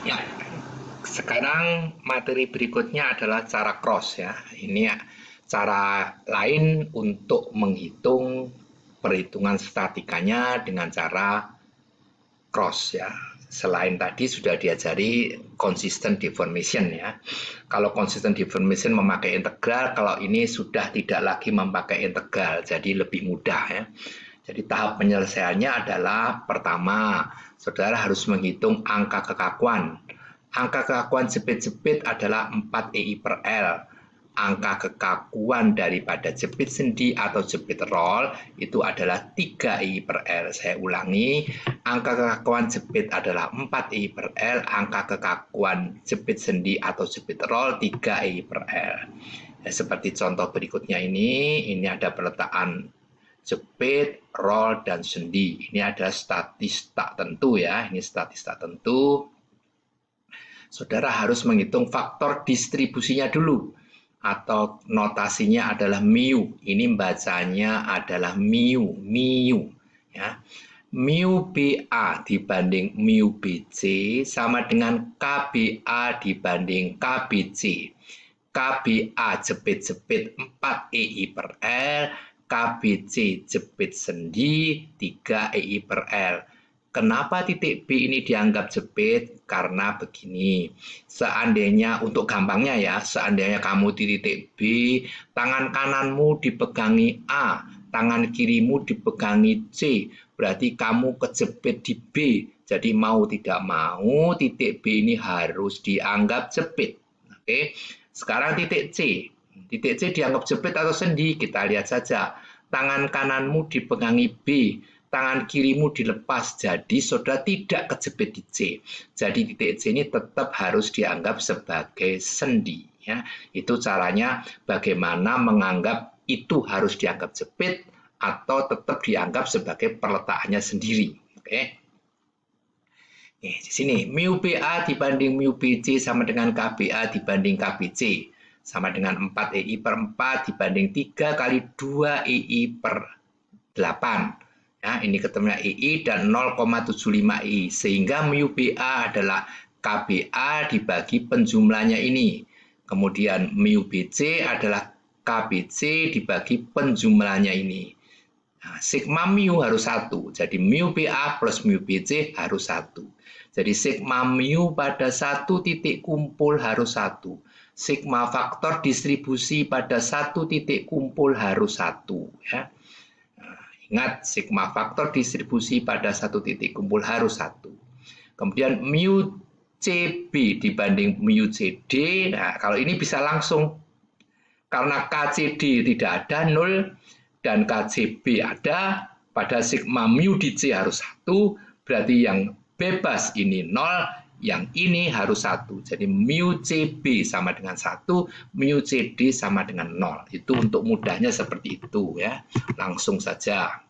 Ya, sekarang materi berikutnya adalah cara cross ya. Ini ya, cara lain untuk menghitung perhitungan statikanya dengan cara cross ya. Selain tadi sudah diajari consistent deformation ya. Kalau consistent deformation memakai integral, kalau ini sudah tidak lagi memakai integral, jadi lebih mudah ya. Jadi tahap penyelesaiannya adalah pertama, saudara harus menghitung angka kekakuan. Angka kekakuan jepit-jepit adalah 4 EI per L. Angka kekakuan daripada jepit sendi atau jepit roll itu adalah 3 EI per L. Saya ulangi, angka kekakuan jepit adalah 4 EI per L, angka kekakuan jepit sendi atau jepit roll 3 EI per L. Ya, seperti contoh berikutnya ini ada peletakan jepit, roll, dan sendi. Ini ada statis tak tentu ya, ini statis tak tentu. Saudara harus menghitung faktor distribusinya dulu, atau notasinya adalah mu. Ini bacanya adalah mu ya. Mu BA dibanding mu BC sama dengan KBA dibanding KBC. KBA jepit-jepit 4 EI per L, KBC jepit sendi 3 EI per L. Kenapa titik B ini dianggap jepit? Karena begini, seandainya untuk gampangnya ya, seandainya kamu di titik B, tangan kananmu dipegangi A, tangan kirimu dipegangi C, berarti kamu kejepit di B. Jadi mau tidak mau titik B ini harus dianggap jepit. Oke, sekarang titik C. Titik C dianggap jepit atau sendi? Kita lihat saja. Tangan kananmu dipegangi B, tangan kirimu dilepas, jadi saudara tidak kejepit di C. Jadi titik C ini tetap harus dianggap sebagai sendi. Ya, itu caranya bagaimana menganggap itu harus dianggap jepit atau tetap dianggap sebagai peletakannya sendiri. Oke. Di sini mu BA dibanding mu BC sama dengan KBA dibanding KBC sama dengan 4 EI per 4 dibanding 3 kali 2 EI per 8. Ya, ini ketemunya EI dan 0,75 EI, sehingga mu BA adalah KBA dibagi penjumlahnya ini. Kemudian mu BC adalah KBC dibagi penjumlahnya ini. Nah, sigma mu harus 1, jadi mu BA plus mu BC harus 1. Jadi sigma mu pada satu titik kumpul harus 1. Sigma faktor distribusi pada satu titik kumpul harus 1. Ya. Ingat, sigma faktor distribusi pada satu titik kumpul harus 1. Kemudian mu CB dibanding mu CD, nah kalau ini bisa langsung, karena KCD tidak ada 0 dan KCB ada, pada sigma mu di C harus 1, berarti yang bebas ini 0, yang ini harus 1. Jadi mu CB sama dengan 1, mu CD sama dengan 0. Itu untuk mudahnya seperti itu ya. Langsung saja.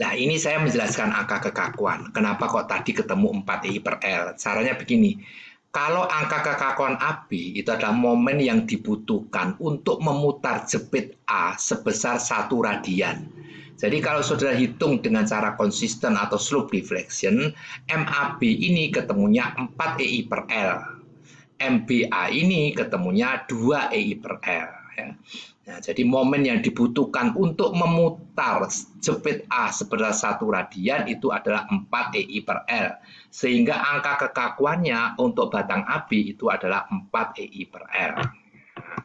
Nah, ini saya menjelaskan angka kekakuan. Kenapa kok tadi ketemu 4 EI per L? Caranya begini. Kalau angka kekakuan AB itu adalah momen yang dibutuhkan untuk memutar jepit A sebesar 1 radian. Jadi kalau saudara hitung dengan cara konsisten atau slope deflection, MAB ini ketemunya 4 EI per L. MBA ini ketemunya 2 EI per L. Ya. Nah, jadi momen yang dibutuhkan untuk memutar jepit A sebesar 1 radian itu adalah 4 EI per L. Sehingga angka kekakuannya untuk batang AB itu adalah 4 EI per L. Nah,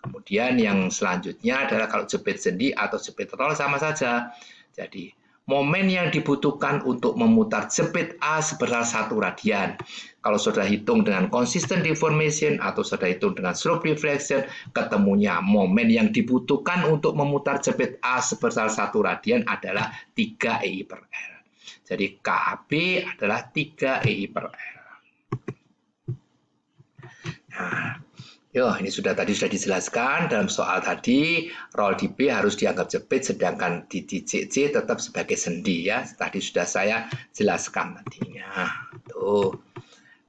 kemudian yang selanjutnya adalah kalau jepit sendi atau jepit roll sama saja. Jadi momen yang dibutuhkan untuk memutar jepit A sebesar 1 radian. Kalau sudah hitung dengan consistent deformation atau sudah hitung dengan slope deflection, ketemunya momen yang dibutuhkan untuk memutar jepit A sebesar 1 radian adalah 3 EI per L. Jadi KAB adalah 3 EI per L. Nah, ini tadi sudah dijelaskan dalam soal tadi, roll di B harus dianggap jepit, sedangkan di titik C tetap sebagai sendi ya. Tadi sudah saya jelaskan tadinya. Tuh.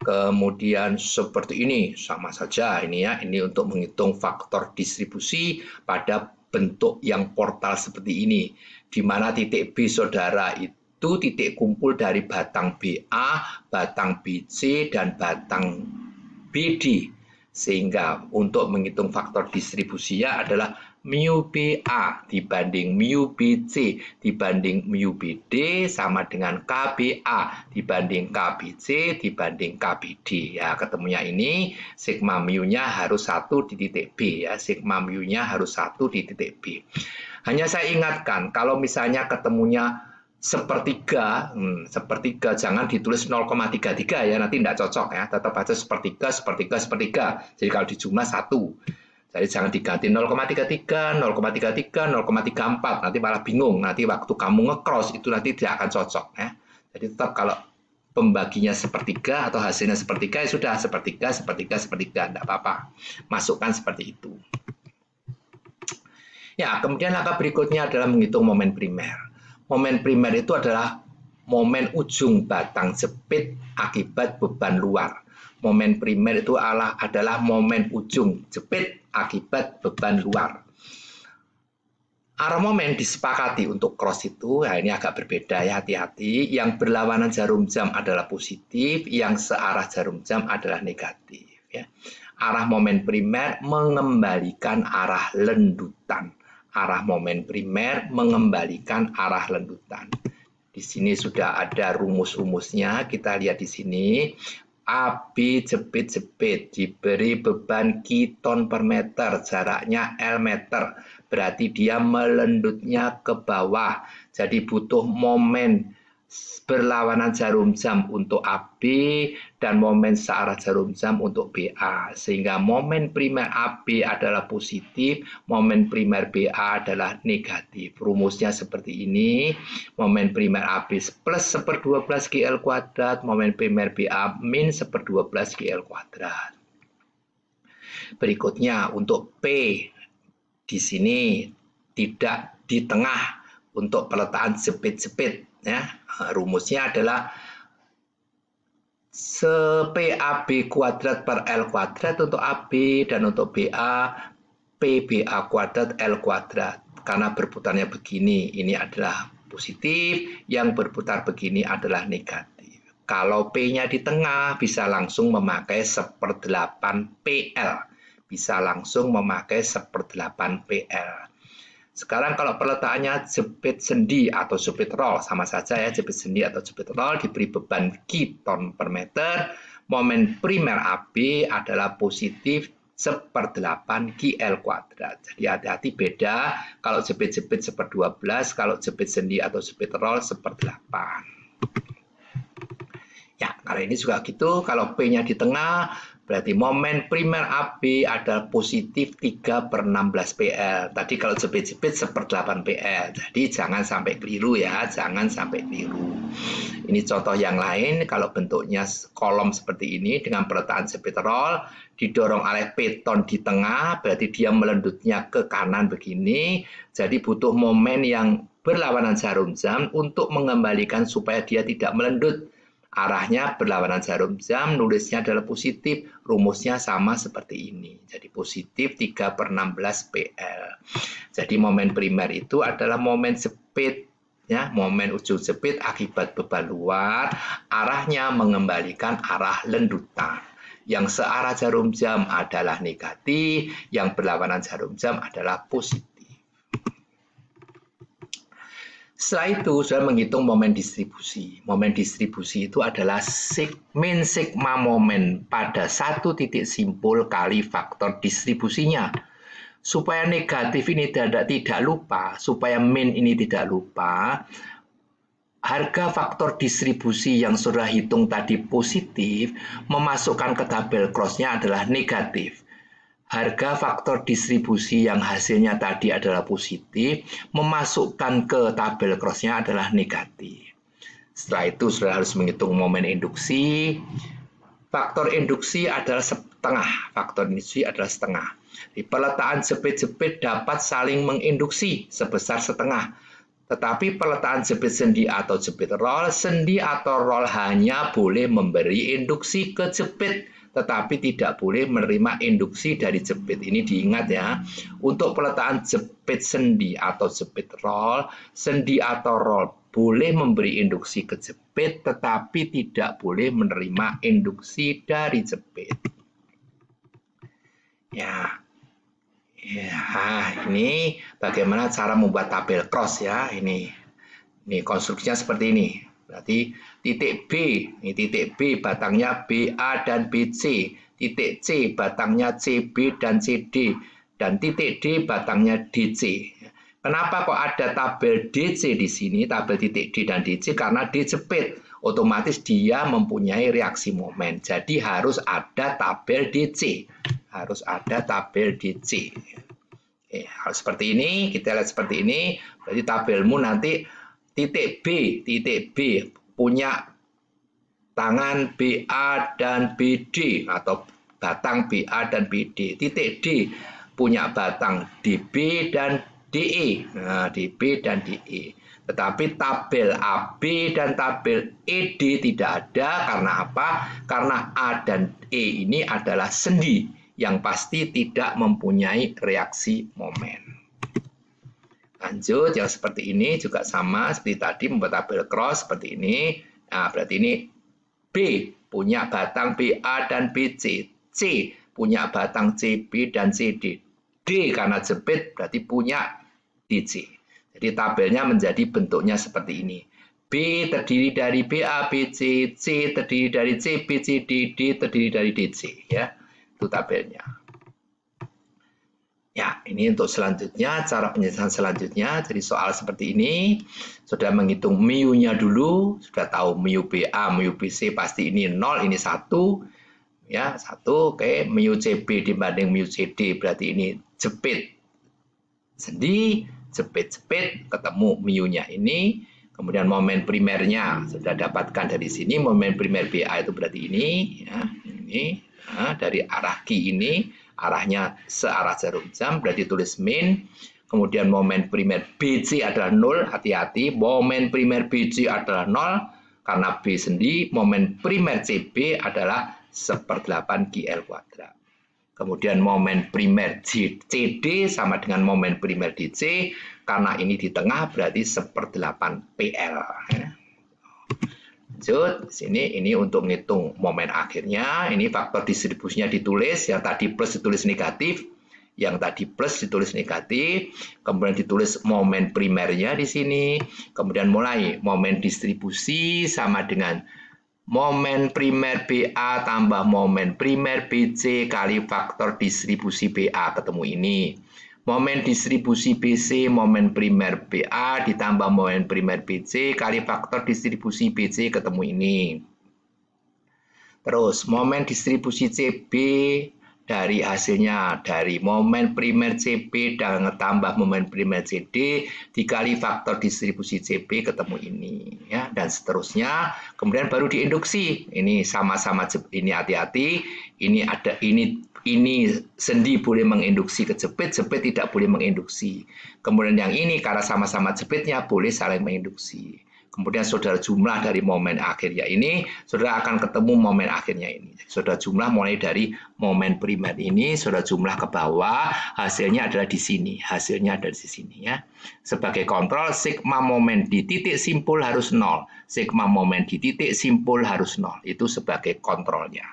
Kemudian seperti ini, sama saja ini ya. Ini untuk menghitung faktor distribusi pada bentuk yang portal seperti ini, di mana titik B saudara itu itu titik kumpul dari batang BA, batang BC, dan batang BD. Sehingga untuk menghitung faktor distribusinya adalah mu BA dibanding mu BC dibanding mu BD sama dengan KBA dibanding KBC dibanding KBD. Ya, ketemunya ini sigma mu-nya harus 1 di titik B. Ya, sigma mu-nya harus 1 di titik B. Hanya saya ingatkan, kalau misalnya ketemunya sepertiga jangan ditulis 0,33 ya, nanti tidak cocok ya, tetap aja sepertiga. Jadi kalau dijumlah 1. Jadi jangan diganti 0,33, 0,34, nanti malah bingung. Nanti waktu kamu nge-cross itu nanti tidak akan cocok ya. Jadi tetap kalau pembaginya sepertiga atau hasilnya sepertiga ya sudah sepertiga, tidak apa-apa. Masukkan seperti itu. Ya, kemudian langkah berikutnya adalah menghitung momen primer. Momen primer itu adalah momen ujung batang jepit akibat beban luar. Momen primer itu adalah momen ujung jepit akibat beban luar. Arah momen disepakati untuk cross itu, ya ini agak berbeda ya, hati-hati. Yang berlawanan jarum jam adalah positif, yang searah jarum jam adalah negatif. Ya. Arah momen primer mengembalikan arah lendutan. Arah momen primer mengembalikan arah lendutan. Di sini sudah ada rumus-rumusnya. Kita lihat di sini. AB jepit-jepit diberi beban kiton per meter, jaraknya L meter. Berarti dia melendutnya ke bawah. Jadi butuh momen berlawanan jarum jam untuk AB dan momen searah jarum jam untuk BA. Sehingga momen primer AB adalah positif, momen primer BA adalah negatif. Rumusnya seperti ini. Momen primer AB plus 1/12 GL kuadrat, momen primer BA min 1/12 GL kuadrat. Berikutnya untuk P di sini tidak di tengah untuk peletakan jepit-jepit. Ya, rumusnya adalah PAB kuadrat per L kuadrat untuk AB dan untuk BA PBA kuadrat L kuadrat. Karena berputarnya begini, ini adalah positif, yang berputar begini adalah negatif. Kalau P-nya di tengah bisa langsung memakai 1/8 PL. Bisa langsung memakai 1/8 PL. Sekarang kalau peletakannya jepit sendi atau jepit roll, sama saja ya, jepit sendi atau jepit roll diberi beban kiton per meter, momen primer AB adalah positif 1/8 GL kuadrat. Jadi hati-hati beda kalau jepit-jepit 1/12, kalau jepit sendi atau jepit roll 1/8. Ya, kalau ini juga gitu, kalau P-nya di tengah, berarti momen primer AB adalah positif 3/16 PL. Tadi kalau jepit-jepit 1/8 PL. Jadi jangan sampai keliru ya, jangan sampai keliru. Ini contoh yang lain, kalau bentuknya kolom seperti ini dengan peletakan jepit roll, didorong oleh piton di tengah, berarti dia melendutnya ke kanan begini. Jadi butuh momen yang berlawanan jarum jam untuk mengembalikan supaya dia tidak melendut. Arahnya berlawanan jarum jam, nulisnya adalah positif, rumusnya sama seperti ini. Jadi positif 3/16 PL. Jadi momen primer itu adalah momen jepit, ya, momen ujung jepit akibat beban luar, arahnya mengembalikan arah lendutan. Yang searah jarum jam adalah negatif, yang berlawanan jarum jam adalah positif. Setelah itu, sudah menghitung momen distribusi. Momen distribusi itu adalah min sigma momen pada satu titik simpul kali faktor distribusinya. Supaya negatif ini tidak lupa, supaya min ini tidak lupa, harga faktor distribusi yang sudah hitung tadi positif, memasukkan ke tabel cross-nya adalah negatif. Harga faktor distribusi yang hasilnya tadi adalah positif, memasukkan ke tabel cross-nya adalah negatif. Setelah itu, sudah harus menghitung momen induksi. Faktor induksi adalah setengah. Faktor induksi adalah setengah. Di peletakan jepit-jepit dapat saling menginduksi sebesar setengah. Tetapi peletakan jepit sendi atau jepit roll, sendi atau roll hanya boleh memberi induksi ke jepit, tetapi tidak boleh menerima induksi dari jepit. Ini diingat ya. Untuk peletakan jepit sendi atau jepit roll, sendi atau roll boleh memberi induksi ke jepit, tetapi tidak boleh menerima induksi dari jepit. Ya, ini bagaimana cara membuat tabel cross ya. Ini konstruksinya seperti ini. Berarti titik B, ini titik B batangnya BA dan BC, titik C batangnya CB dan CD, dan titik D batangnya DC. Kenapa kok ada tabel DC di sini, tabel titik D dan DC? Karena dijepit, otomatis dia mempunyai reaksi momen. Jadi harus ada tabel DC, harus ada tabel DC. Oke, harus seperti ini, kita lihat seperti ini. Berarti tabelmu nanti titik B punya tangan BA dan BD atau batang BA dan BD. Titik D punya batang DB dan DE. Nah, DB dan DE. Tetapi tabel AB dan tabel ED tidak ada. Karena apa? Karena A dan E ini adalah sendi yang pasti tidak mempunyai reaksi momen. Lanjut, yang seperti ini juga sama seperti tadi, membuat tabel cross seperti ini. Nah, berarti ini B punya batang BA dan BC, C punya batang CB dan CD, D karena jepit berarti punya DC. Jadi tabelnya menjadi bentuknya seperti ini. B terdiri dari BA, BC, C terdiri dari CB, CD, D terdiri dari DC. Ya, itu tabelnya. Ya, ini untuk selanjutnya, cara penyelesaian selanjutnya. Jadi soal seperti ini, sudah menghitung mu-nya dulu, sudah tahu mu BA, mu BC pasti ini 0, ini 1. Ya, 1, oke. Mu CB dibanding mu CD, berarti ini jepit sendi, jepit-jepit, ketemu mu-nya ini. Kemudian momen primernya sudah dapatkan dari sini, momen primer BA itu berarti ini. Ya, ini. Nah, dari arah Q ini, arahnya searah jarum jam, berarti tulis min. Kemudian momen primer BC adalah 0, hati-hati, momen primer BC adalah 0, karena B sendi, momen primer CB adalah 1/8 QL kuadrat. Kemudian momen primer CD sama dengan momen primer DC, karena ini di tengah berarti 1/8 PL. Lanjut, sini ini untuk menghitung momen akhirnya, ini faktor distribusinya ditulis, yang tadi plus ditulis negatif, yang tadi plus ditulis negatif, kemudian ditulis momen primernya di sini, kemudian mulai momen distribusi sama dengan momen primer BA tambah momen primer BC kali faktor distribusi BA, ketemu ini. Momen distribusi BC, momen primer BA ditambah momen primer BC kali faktor distribusi BC, ketemu ini. Terus momen distribusi CB dari hasilnya dari momen primer CB dan tambah momen primer CD dikali faktor distribusi CB, ketemu ini ya, dan seterusnya. Kemudian baru diinduksi. Ini sama-sama, ini hati-hati, ini ada ini sendi boleh menginduksi ke jepit, jepit tidak boleh menginduksi. Kemudian yang ini karena sama-sama jepitnya boleh saling menginduksi. Kemudian saudara jumlah dari momen akhirnya ini, saudara akan ketemu momen akhirnya ini. Saudara jumlah mulai dari momen primer ini, saudara jumlah ke bawah, hasilnya adalah di sini. Hasilnya ada di sini ya. Sebagai kontrol, sigma momen di titik simpul harus 0. Sigma momen di titik simpul harus 0. Itu sebagai kontrolnya.